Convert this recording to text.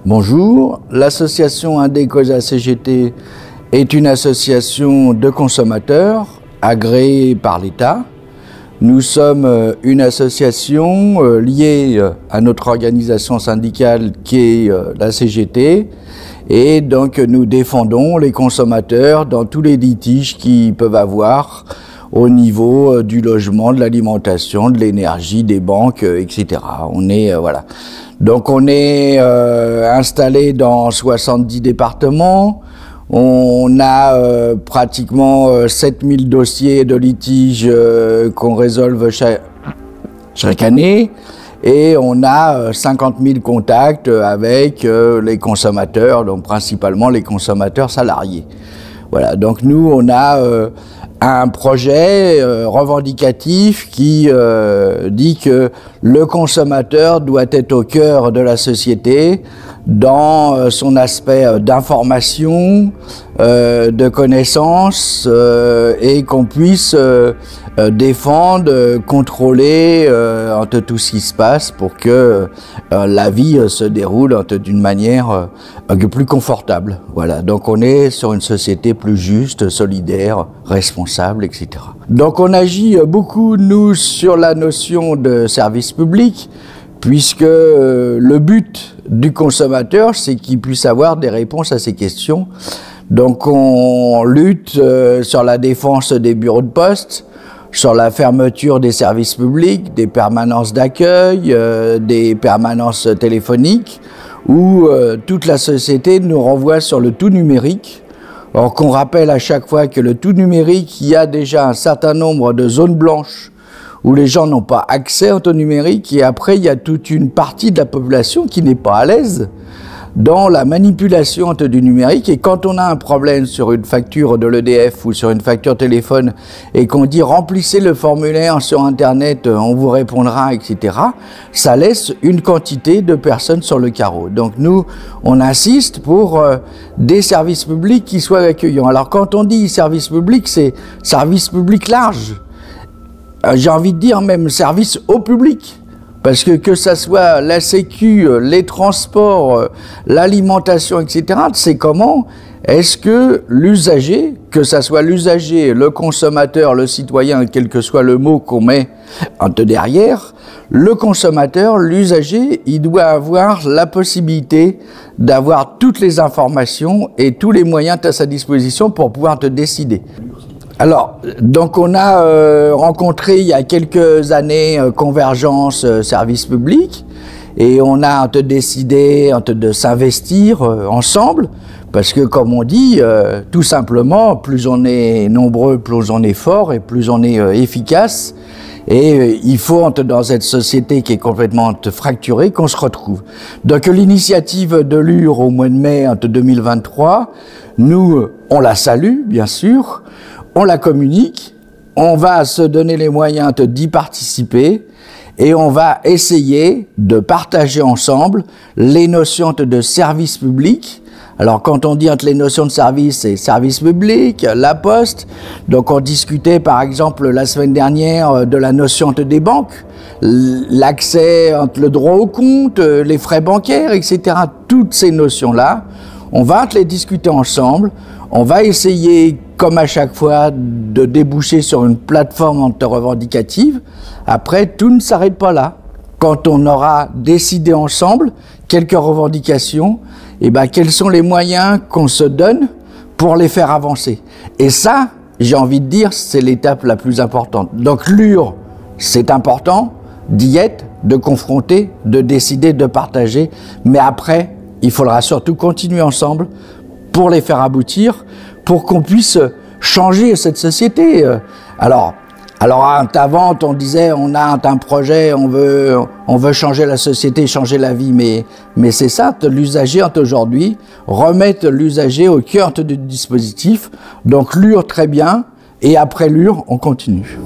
Bonjour, l'association Indé-Cosa CGT est une association de consommateurs agréée par l'État. Nous sommes une association liée à notre organisation syndicale qui est la CGT et donc nous défendons les consommateurs dans tous les litiges qu'ils peuvent avoir au niveau du logement, de l'alimentation, de l'énergie, des banques, etc. Voilà. Donc on est installé dans 70 départements, on a pratiquement 7000 dossiers de litige qu'on résolve chaque année et on a 50 000 contacts avec les consommateurs, donc principalement les consommateurs salariés. Voilà, donc nous on a un projet revendicatif qui dit que le consommateur doit être au cœur de la société dans son aspect d'information, de connaissance et qu'on puisse défendre, contrôler tout ce qui se passe pour que la vie se déroule d'une manière plus confortable. Voilà, donc on est sur une société plus juste, solidaire, responsable, etc. Donc on agit beaucoup, nous, sur la notion de service public, puisque le but du consommateur, c'est qu'il puisse avoir des réponses à ces questions. Donc on lutte sur la défense des bureaux de poste, sur la fermeture des services publics, des permanences d'accueil, des permanences téléphoniques, où toute la société nous renvoie sur le tout numérique. Or qu'on rappelle à chaque fois que le tout numérique, il y a déjà un certain nombre de zones blanches où les gens n'ont pas accès au numérique, et après il y a toute une partie de la population qui n'est pas à l'aise dans la manipulation du numérique. Et quand on a un problème sur une facture de l'EDF ou sur une facture téléphone et qu'on dit remplissez le formulaire sur internet, on vous répondra, etc., ça laisse une quantité de personnes sur le carreau. Donc nous, on insiste pour des services publics qui soient accueillants. Alors quand on dit service public, c'est service public large. J'ai envie de dire même service au public, parce que ça soit la sécu, les transports, l'alimentation, etc., c'est comment est-ce que l'usager, que ça soit l'usager, le consommateur, le citoyen, quel que soit le mot qu'on met derrière, le consommateur, l'usager, il doit avoir la possibilité d'avoir toutes les informations et tous les moyens à sa disposition pour pouvoir te décider. Alors, donc on a rencontré il y a quelques années Convergence Service Public et on a décidé de s'investir ensemble parce que, comme on dit, tout simplement, plus on est nombreux, plus on est fort et plus on est efficace. Et il faut, dans cette société qui est complètement fracturée, qu'on se retrouve. Donc l'initiative de l'UR au mois de mai 2023, nous, on la salue, bien sûr. On la communique, on va se donner les moyens d'y participer et on va essayer de partager ensemble les notions de service public. Alors quand on dit entre les notions de service, c'est service public, la poste. Donc on discutait par exemple la semaine dernière de la notion des banques, l'accès entre le droit au compte, les frais bancaires, etc. Toutes ces notions-là, on va les discuter ensemble. On va essayer, comme à chaque fois, de déboucher sur une plateforme revendicative. Après, tout ne s'arrête pas là. Quand on aura décidé ensemble quelques revendications, quels sont les moyens qu'on se donne pour les faire avancer. Et ça, j'ai envie de dire, c'est l'étape la plus importante. Donc l'UR, c'est important d'y être, de confronter, de décider, de partager. Mais après, il faudra surtout continuer ensemble pour les faire aboutir, pour qu'on puisse changer cette société. Alors avant, on disait, on a un projet, on veut changer la société, changer la vie, mais c'est ça, l'usager aujourd'hui, remettre l'usager au cœur du dispositif. Donc l'UR, très bien, et après l'UR, on continue.